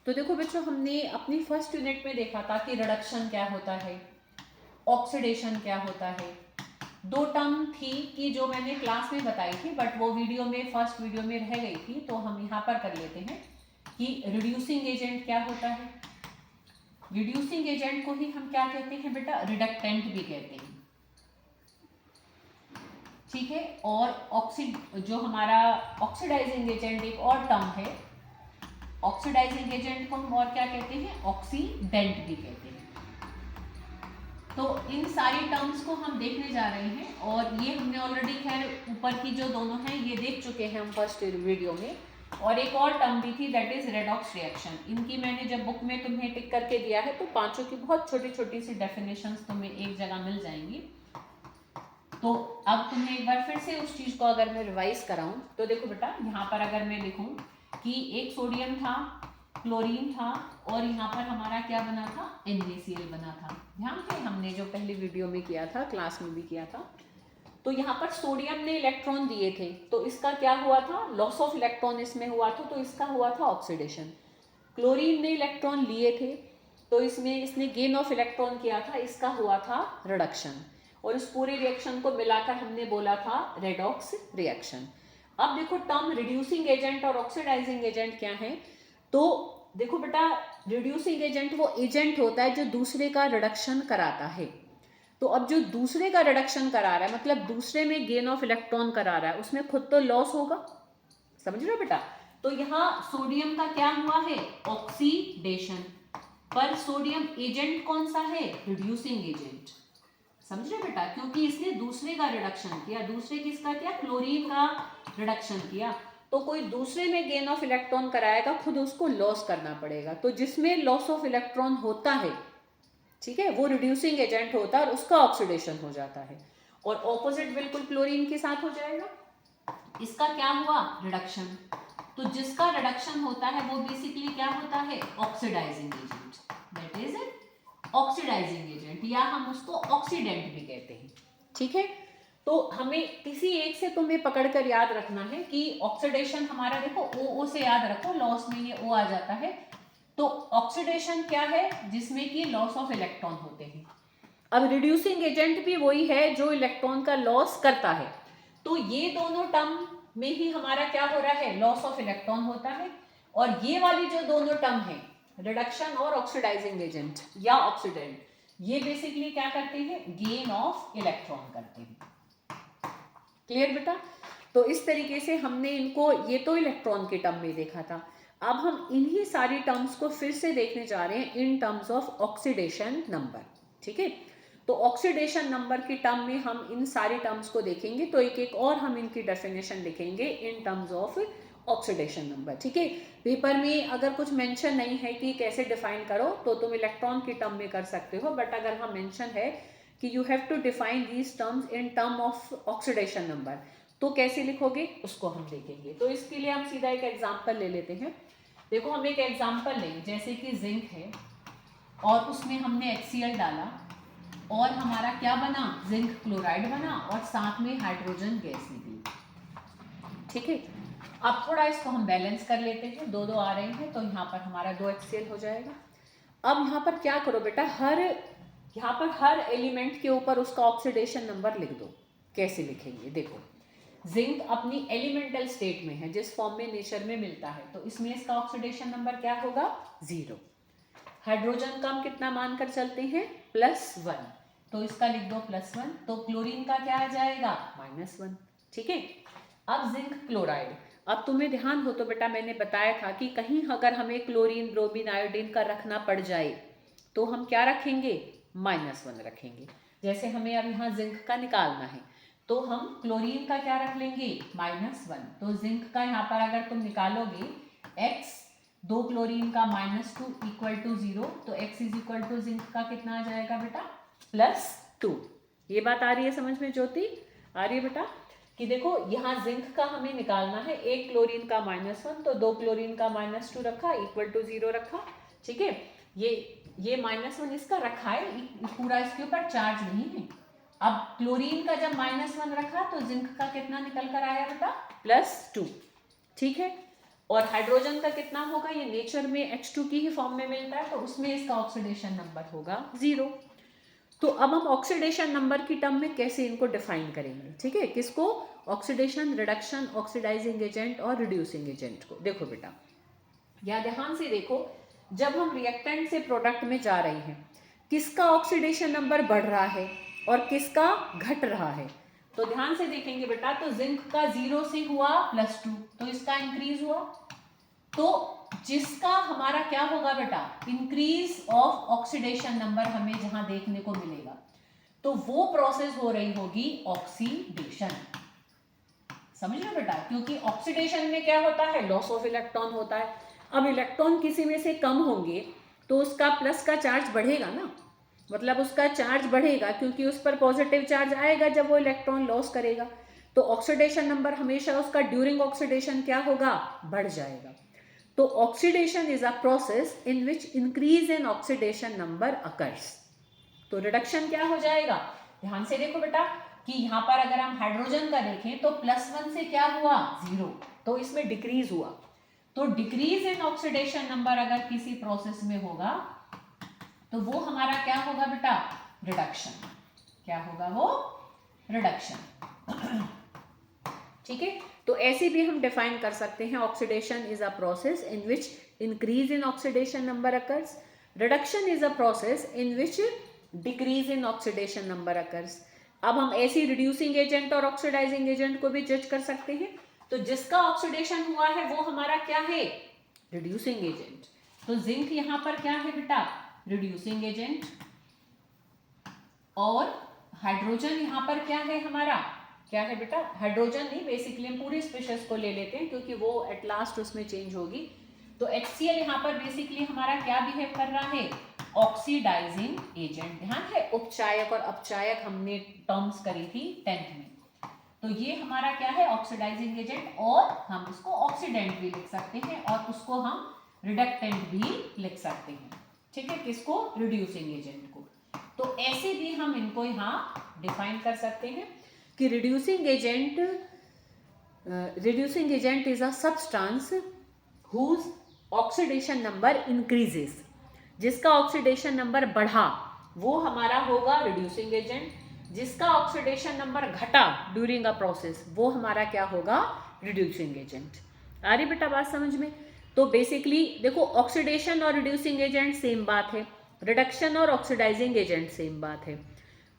तो देखो बच्चों, हमने अपनी फर्स्ट यूनिट में देखा था कि रिडक्शन क्या होता है, ऑक्सीडेशन क्या होता है। दो टर्म थी कि जो मैंने क्लास में बताई थी, बट वो वीडियो में, फर्स्ट वीडियो में रह गई थी, तो हम यहाँ पर कर लेते हैं कि रिड्यूसिंग एजेंट क्या होता है। रिड्यूसिंग एजेंट को ही हम क्या कहते हैं बेटा, रिडक्टेंट भी कहते हैं, ठीक है। और जो हमारा ऑक्सीडाइजिंग एजेंट एक और टर्म है, ऑक्सीडाइजिंग एजेंट को हम और क्या कहते हैं, ऑक्सीडेंट भी कहते हैं। तो इन सारी टर्म्स को हम देखने जा रहे हैं, और ये हमने ऑलरेडी खैर ऊपर की जो दोनों हैं ये देख चुके हैं हम फर्स्ट वीडियो में। और एक और टर्म भी थी, दैट इज रेडॉक्स रिएक्शन। इनकी मैंने जब बुक में तुम्हें टिक करके दिया है तो पांचों की बहुत छोटी छोटी सी डेफिनेशंस तुम्हें एक जगह मिल जाएंगी। तो अब तुम्हें एक बार फिर से उस चीज को अगर मैं रिवाइज कराऊं तो देखो बेटा, यहाँ पर अगर मैं लिखूं कि एक सोडियम था, क्लोरीन था, और यहाँ पर हमारा क्या बना था, NaCl बना था। ध्यान है, हमने जो पहली वीडियो में किया था, क्लास में भी किया था। तो यहाँ पर सोडियम ने इलेक्ट्रॉन दिए थे, तो इसका क्या हुआ था, लॉस ऑफ इलेक्ट्रॉन इसमें हुआ था, तो इसका हुआ था ऑक्सीडेशन। क्लोरीन ने इलेक्ट्रॉन लिए थे, तो इसमें इसने गेन ऑफ इलेक्ट्रॉन किया था, इसका हुआ था रिडक्शन। और इस पूरे रिएक्शन को मिलाकर हमने बोला था रेडॉक्स रिएक्शन। अब देखो, टर्म रिड्यूसिंग एजेंट और ऑक्सीडाइजिंग एजेंट क्या है। तो देखो बेटा, रिड्यूसिंग एजेंट वो एजेंट होता है जो दूसरे का रिडक्शन कराता है। तो अब जो दूसरे का रिडक्शन करा रहा है, मतलब दूसरे में गेन ऑफ इलेक्ट्रॉन करा रहा है, उसमें खुद तो लॉस होगा, समझ रहे हो बेटा। तो यहाँ सोडियम का क्या हुआ है, ऑक्सीडेशन। पर सोडियम एजेंट कौन सा है, रिड्यूसिंग एजेंट, समझ रहे बेटा, क्योंकि इसने दूसरे का रिडक्शन किया। दूसरे किसका किया, क्लोरीन का रिडक्शन किया। तो कोई दूसरे में गेन ऑफ इलेक्ट्रॉन कराएगा, खुद उसको लॉस करना पड़ेगा। तो जिसमें लॉस ऑफ इलेक्ट्रॉन होता है, ठीक है, वो रिड्यूसिंग एजेंट होता है और उसका ऑक्सीडेशन हो जाता है। और ऑपोजिट बिल्कुल क्लोरीन के साथ हो जाएगा, इसका क्या हुआ, रिडक्शन। तो जिसका रिडक्शन होता है वो बेसिकली क्या होता है, oxidising agent, that is oxidising agent, या हम उसको ऑक्सीडेंट भी कहते हैं, ठीक है। तो हमें किसी एक से तुम्हें पकड़कर याद रखना है कि ऑक्सीडेशन हमारा, देखो ओ से याद रखो, लॉस में ये ओ आ जाता है। तो ऑक्सीडेशन क्या है, जिसमें कि लॉस ऑफ इलेक्ट्रॉन होते हैं। अब रिड्यूसिंग एजेंट भी वही है जो इलेक्ट्रॉन का लॉस करता है। तो ये दोनों टर्म में ही हमारा क्या हो रहा है, लॉस ऑफ इलेक्ट्रॉन होता है। और ये वाली जो दोनों टर्म है, रिडक्शन और ऑक्सीडाइजिंग एजेंट या ऑक्सीडेंट, ये बेसिकली क्या करते हैं, गेन ऑफ इलेक्ट्रॉन करते हैं। क्लियर बेटा। तो इस तरीके से हमने इनको, ये तो इलेक्ट्रॉन के टर्म में देखा था। अब हम इन्हीं सारी टर्म्स को फिर से देखने जा रहे हैं in terms of oxidation number, ठीक है। तो ऑक्सीडेशन नंबर की टर्म में हम इन सारी टर्म्स को देखेंगे, तो एक एक और हम इनकी डेफिनेशन लिखेंगे in terms of oxidation number, ठीक है। पेपर में अगर कुछ मेंशन नहीं है कि कैसे डिफाइन करो, तो तुम इलेक्ट्रॉन की टर्म में कर सकते हो, बट अगर हम मेंशन है कि you have to define these terms in term of oxidation number, तो कैसे लिखोगे उसको हम देखेंगे। तो इसके लिए हम सीधा एक एग्जांपल ले लेते हैं। देखो, हम एक एग्जांपल लें, जैसे कि जिंक है और उसमें हमने HCl डाला और हमारा क्या बना, जिंक क्लोराइड बना, और साथ में हाइड्रोजन गैस निकली, ठीक है। अब थोड़ा इसको हम बैलेंस कर लेते हैं, दो दो आ रहे हैं, तो यहाँ पर हमारा 2 HCl हो जाएगा। अब यहाँ पर क्या करो बेटा, यहाँ पर हर एलिमेंट के ऊपर उसका ऑक्सीडेशन नंबर लिख दो। कैसे लिखेंगे, देखो, जिंक अपनी एलिमेंटल स्टेट में है, जिस फॉर्म में नेचर में मिलता है, तो इसमें इसका ऑक्सीडेशन नंबर क्या होगा, 0। हाइड्रोजन का हम कितना मानकर चलते हैं, +1, तो इसका लिख दो +1। तो क्लोरीन का क्या आ जाएगा, -1, ठीक है। अब जिंक क्लोराइड, अब तुम्हें ध्यान हो तो बेटा, मैंने बताया था कि कहीं अगर हमें क्लोरीन, ब्रोमीन, आयोडीन का रखना पड़ जाए तो हम क्या रखेंगे, -1 रखेंगे। जैसे हमें अब यहाँ जिंक का निकालना है, तो हम क्लोरीन का क्या रख लेंगे, -1। तो जिंक का यहाँ पर अगर तुम निकालोगे, x 2 क्लोरीन का -2 = 0, तो x = जिंक का कितना आ जाएगा बेटा, +2। ये बात आ रही है समझ में ज्योति, आ रही है बेटा, कि देखो यहाँ जिंक का हमें निकालना है, 1 क्लोरीन का -1, तो 2 क्लोरीन का -2 रखा, = 0 रखा, ठीक है। ये -1 इसका रखा है, पूरा इसके ऊपर चार्ज नहीं है। अब क्लोरीन का जब -1 रखा, तो जिंक का कितना निकल कर आया बेटा, +2, ठीक है। और हाइड्रोजन का कितना होगा, ये नेचर में H2 की ही फॉर्म में मिलता है, तो उसमें इसका ऑक्सीडेशन नंबर होगा 0। तो अब हम ऑक्सीडेशन नंबर की टर्म में कैसे इनको डिफाइन करेंगे, ठीक है, किसको, ऑक्सीडेशन, रिडक्शन, ऑक्सीडाइजिंग एजेंट और रिड्यूसिंग एजेंट को। देखो बेटा, या ध्यान से देखो, जब हम रिएक्टेंट से प्रोडक्ट में जा रहे हैं, किसका ऑक्सीडेशन नंबर बढ़ रहा है और किसका घट रहा है, तो ध्यान से देखेंगे बेटा, तो जिंक का 0 से हुआ +2, तो इसका इंक्रीज हुआ, तो जिसका हमारा क्या होगा बेटा, इंक्रीज ऑफ ऑक्सीडेशन नंबर हमें जहां देखने को मिलेगा, तो वो प्रोसेस हो रही होगी ऑक्सीडेशन। समझ लो बेटा, क्योंकि ऑक्सीडेशन में क्या होता है, लॉस ऑफ इलेक्ट्रॉन होता है। अब इलेक्ट्रॉन किसी में से कम होंगे तो उसका प्लस का चार्ज बढ़ेगा ना, मतलब उसका चार्ज बढ़ेगा क्योंकि उस पर पॉजिटिव चार्ज आएगा जब वो इलेक्ट्रॉन लॉस करेगा, तो ऑक्सीडेशन नंबर हमेशा उसका ड्यूरिंग ऑक्सीडेशन क्या होगा, बढ़ जाएगा। तो oxidation is a process in which increase in oxidation number occurs. तो रिडक्शन क्या हो जाएगा, ध्यान से देखो बेटा, कि यहाँ पर अगर हम हाइड्रोजन का देखें तो +1 से क्या हुआ, 0, तो इसमें डिक्रीज हुआ। तो डिक्रीज इन ऑक्सीडेशन नंबर अगर किसी प्रोसेस में होगा तो वो हमारा क्या होगा बेटा, रिडक्शन। क्या होगा वो, रिडक्शन। ठीक है, तो ऐसे भी हम डिफाइन कर सकते हैं, oxidation is a process in which increase in oxidation number occurs, reduction is a process in which decrease in oxidation number occurs. अब हम ऐसी रिड्यूसिंग एजेंट और ऑक्सीडाइजिंग एजेंट को भी जज कर सकते हैं, तो जिसका ऑक्सीडेशन हुआ है वो हमारा क्या है, रिड्यूसिंग एजेंट। तो जिंक यहां पर क्या है बेटा, रिड्यूसिंग एजेंट, और हाइड्रोजन यहां पर क्या है हमारा, क्या है बेटा, हाइड्रोजन नहीं, बेसिकली हम पूरी स्पीशीज को ले लेते हैं क्योंकि वो एट लास्ट उसमें चेंज होगी। तो HCl यहाँ पर बेसिकली हमारा क्या बिहेव कर रहा है, ऑक्सीडाइजिंग एजेंट। ध्यान है, उपचायक और अपचायक हमने टर्म्स करी थी 10th में, तो ये हमारा क्या है, ऑक्सीडाइजिंग एजेंट, और हम इसको ऑक्सीडेंट भी लिख सकते हैं और उसको हम रिडक्टेंट भी लिख सकते हैं, ठीक है, किसको, रिड्यूसिंग एजेंट को। तो ऐसे भी हम इनको यहाँ डिफाइन कर सकते हैं कि reducing agent is a substance whose oxidation number increases, जिसका ऑक्सीडेशन नंबर बढ़ा वो हमारा होगा रिड्यूसिंग एजेंट, जिसका ऑक्सीडेशन नंबर घटा ड्यूरिंग अ प्रोसेस वो हमारा क्या होगा, रिड्यूसिंग एजेंट। आ रही बेटा बात समझ में। तो बेसिकली देखो, ऑक्सीडेशन और रिड्यूसिंग एजेंट सेम बात है, रिडक्शन और ऑक्सीडाइजिंग एजेंट सेम बात है।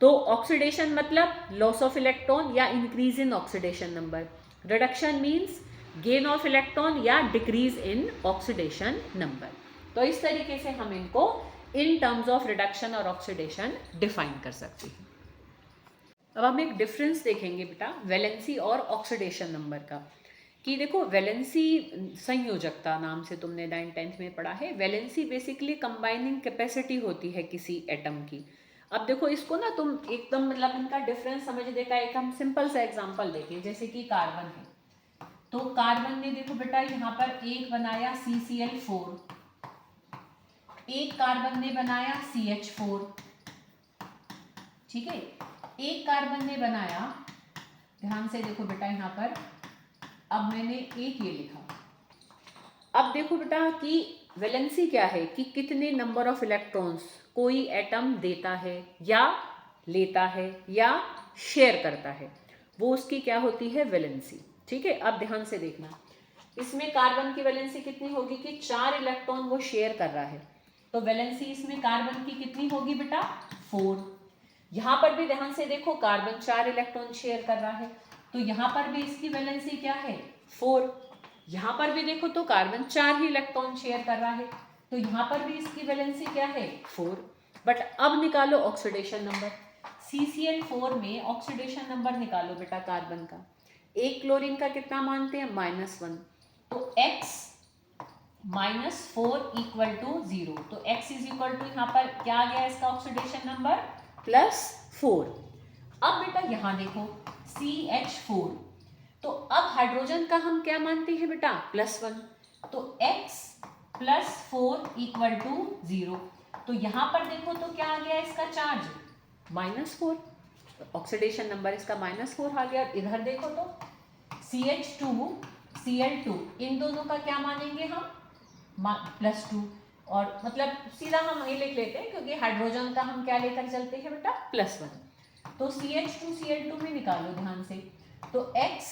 तो ऑक्सीडेशन मतलब लॉस ऑफ इलेक्ट्रॉन या increase in oxidation number, reduction means gain of electron या डिक्रीज इन ऑक्सीडेशन नंबर। तो इस तरीके से हम इनको इन टर्म्स ऑफ रिडक्शन और ऑक्सीडेशन डिफाइन कर सकते हैं। अब हम एक डिफरेंस देखेंगे बेटा वैलेंसी और ऑक्सीडेशन नंबर का, कि देखो वैलेंसी संयोजकता नाम से तुमने 9th 10th में पढ़ा है। वैलेंसी बेसिकली कंबाइनिंग कैपेसिटी होती है किसी एटम की। अब देखो इसको ना तुम एकदम मतलब इनका डिफरेंस समझने का एक हम सिंपल सा एग्जांपल देखें, जैसे कि कार्बन है, तो कार्बन ने देखो बेटा यहाँ पर एक बनाया CCl4, एक कार्बन ने बनाया CH4, ठीक है, एक कार्बन ने बनाया, ध्यान से देखो बेटा यहाँ पर, अब मैंने एक ये लिखा। अब देखो बेटा कि वैलेंसी क्या है, कि कितने नंबर ऑफ इलेक्ट्रॉन्स कोई एटम देता है या लेता है या शेयर करता है, वो उसकी क्या होती है, वैलेंसी। ठीक है, अब ध्यान से देखना, इसमें कार्बन की वैलेंसी कितनी होगी कि 4 इलेक्ट्रॉन वो शेयर कर रहा है, तो वैलेंसी इसमें कार्बन की कितनी होगी बेटा, 4। यहाँ पर भी ध्यान से देखो, कार्बन 4 इलेक्ट्रॉन शेयर कर रहा है, तो यहाँ पर भी इसकी वैलेंसी क्या है, 4। यहाँ पर भी देखो तो कार्बन 4 ही इलेक्ट्रॉन शेयर कर रहा है, तो यहाँ पर भी इसकी वैलेंसी क्या है, 4। बट अब निकालो ऑक्सीडेशन नंबर, CCl4 में ऑक्सीडेशन नंबर निकालो बेटा कार्बन का। एक क्लोरीन का कितना मानते हैं, -1, तो x -4 इक्वल टू 0, तो x इज इक्वल टू यहाँ पर क्या आ गया इसका ऑक्सीडेशन नंबर, +4। अब बेटा यहाँ देखो CH4, तो अब हाइड्रोजन का हम क्या मानते हैं बेटा, +1, तो x +4 इक्वल टू 0, तो यहाँ पर देखो तो क्या आ गया इसका चार्ज, -4, ऑक्सीडेशन नंबर इसका -4 आ गया। इधर देखो तो CH2 Cl2, इन दोनों का क्या मानेंगे हम, +2, और मतलब सीधा हम ये लिख लेते हैं क्योंकि हाइड्रोजन का हम क्या लेकर चलते हैं बेटा, +1। तो CH2 Cl2 में निकालो ध्यान से, तो X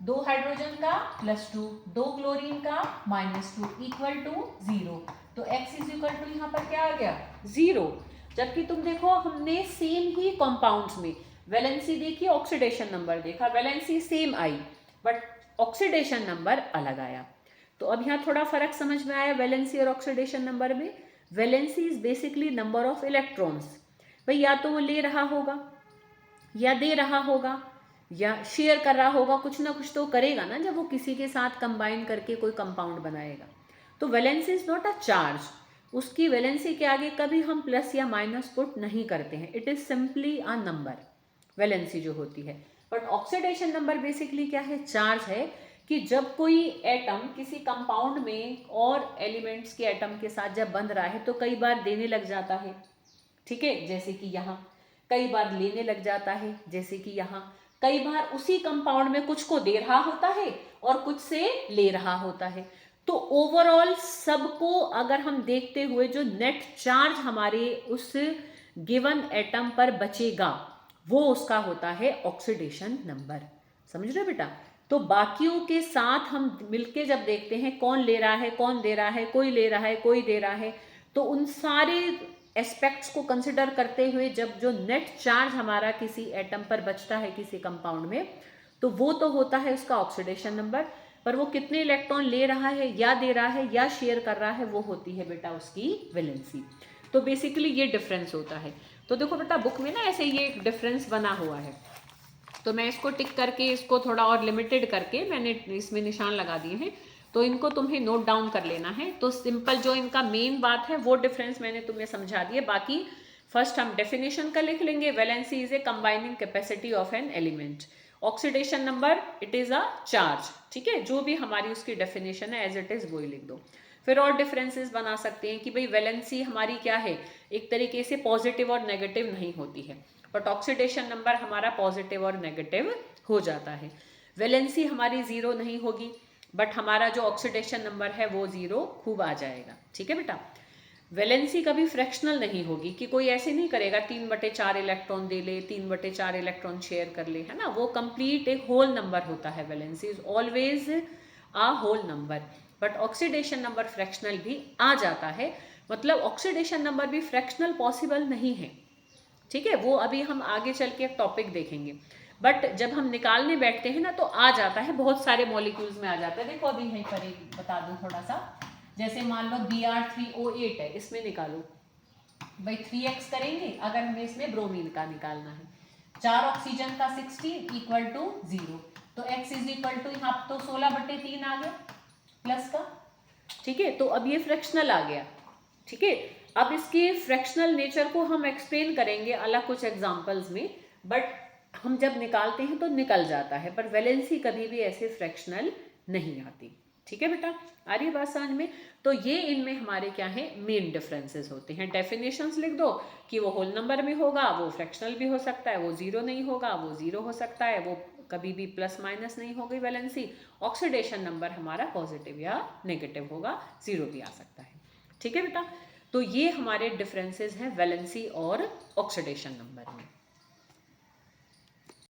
2 हाइड्रोजन का +2, 2 क्लोरीन का -2 इक्वल टू 0। तो X इज इक्वल टू यहाँ पर क्या आ गया, 0। जबकि तुम देखो हमने सेम ही कंपाउंड्स में वैलेंसी देखी, ऑक्सीडेशन नंबर देखा, valency same I but oxidation number अलग आया। तो अब यहाँ थोड़ा फर्क समझ में आया वैलेंसी और ऑक्सीडेशन नंबर में। Valency is basically number of electrons, भाई या तो वो ले रहा होगा या दे रहा होगा या शेयर कर रहा होगा, कुछ ना कुछ तो करेगा ना जब वो किसी के साथ कंबाइन करके कोई कंपाउंड बनाएगा। तो valency is not a charge, उसकी वैलेंसी के आगे कभी हम प्लस या माइनस पुट नहीं करते हैं, it is simply a number, valency जो होती है। बट ऑक्सीडेशन नंबर बेसिकली क्या है, चार्ज है, कि जब कोई एटम किसी कंपाउंड में और एलिमेंट्स के एटम के साथ जब बंध रहा है तो कई बार देने लग जाता है, ठीक है, जैसे कि यहाँ, कई बार लेने लग जाता है जैसे कि यहाँ, कई बार उसी कंपाउंड में कुछ को दे रहा होता है और कुछ से ले रहा होता है। तो ओवरऑल सबको अगर हम देखते हुए जो नेट चार्ज हमारे उस गिवन एटम पर बचेगा वो उसका होता है ऑक्सीडेशन नंबर। समझ रहे हो बेटा? तो बाकियों के साथ हम मिलके जब देखते हैं कौन ले रहा है कौन दे रहा है, कोई ले रहा है कोई दे रहा है, तो उन सारे एस्पेक्ट्स को कंसिडर करते हुए जब जो नेट चार्ज हमारा किसी एटम पर बचता है किसी कंपाउंड में, तो वो तो होता है उसका ऑक्सीडेशन नंबर, पर वो कितने इलेक्ट्रॉन ले रहा है या दे रहा है या शेयर कर रहा है वो होती है बेटा उसकी वैलेंसी। तो बेसिकली ये डिफरेंस होता है। तो देखो बेटा बुक में ना ऐसे ये एक डिफरेंस बना हुआ है, तो मैं इसको टिक करके इसको थोड़ा और लिमिटेड करके मैंने इसमें निशान लगा दिए हैं, तो इनको तुम्हें नोट डाउन कर लेना है। तो सिंपल जो इनका मेन बात है वो डिफरेंस मैंने तुम्हें समझा दिए। बाकी फर्स्ट हम डेफिनेशन का लिख लेंगे, valency is a combining capacity of an element, oxidation number it is a charge, ठीक है, जो भी हमारी उसकी डेफिनेशन है एज इट इज वही लिख दो। फिर और डिफरेंसेस बना सकते हैं कि भाई वैलेंसी हमारी क्या है, एक तरीके से पॉजिटिव और नेगेटिव नहीं होती है, बट ऑक्सीडेशन नंबर हमारा पॉजिटिव और नेगेटिव हो जाता है। वैलेंसी हमारी 0 नहीं होगी बट हमारा जो ऑक्सीडेशन नंबर है वो 0 खूब आ जाएगा, ठीक है बेटा। वैलेंसी कभी फ्रैक्शनल नहीं होगी कि कोई ऐसे नहीं करेगा 3/4 इलेक्ट्रॉन दे ले, 3/4 इलेक्ट्रॉन शेयर कर ले, है ना, वो कंप्लीट एक होल नंबर होता है। Valency is always a whole number, but oxidation number fractional भी आ जाता है, मतलब ऑक्सीडेशन नंबर भी फ्रैक्शनल पॉसिबल नहीं है, ठीक है, वो अभी हम आगे चल के एक टॉपिक देखेंगे। बट जब हम निकालने बैठते हैं ना तो आ जाता है, बहुत सारे मॉलिक्यूल्स में आ जाता है। देखो अभी यहीं पर एक बता दूं थोड़ा सा, जैसे मान लो Br3O8 है, इसमें निकालो भाई 3x करेंगे अगर हमें इसमें ब्रोमीन का निकालना है, 4 ऑक्सीजन का 16 इक्वल टू 0, तो x इज इक्वल टू यहाँ तो 16/3 आ गया प्लस का, ठीक है। तो अब ये फ्रैक्शनल आ गया, ठीक है। अब इसके फ्रैक्शनल नेचर को हम एक्सप्लेन करेंगे अलग कुछ एग्जांपल्स में, बट हम जब निकालते हैं तो निकल जाता है, पर वैलेंसी कभी भी ऐसे फ्रैक्शनल नहीं आती, ठीक है बेटा। आ रही है बात समझ में? तो ये इनमें हमारे क्या है मेन डिफरेंसेस होते हैं। डेफिनेशंस लिख दो कि वो होल नंबर में होगा, वो फ्रैक्शनल भी हो सकता है, वो 0 नहीं होगा, वो 0 हो सकता है, वो कभी भी प्लस माइनस नहीं होगी वैलेंसी। ऑक्सीडेशन नंबर हमारा पॉजिटिव या नेगेटिव होगा, 0 भी आ सकता है, ठीक है बेटा। तो ये हमारे डिफरेंसेस हैं वैलेंसी और ऑक्सीडेशन नंबर में।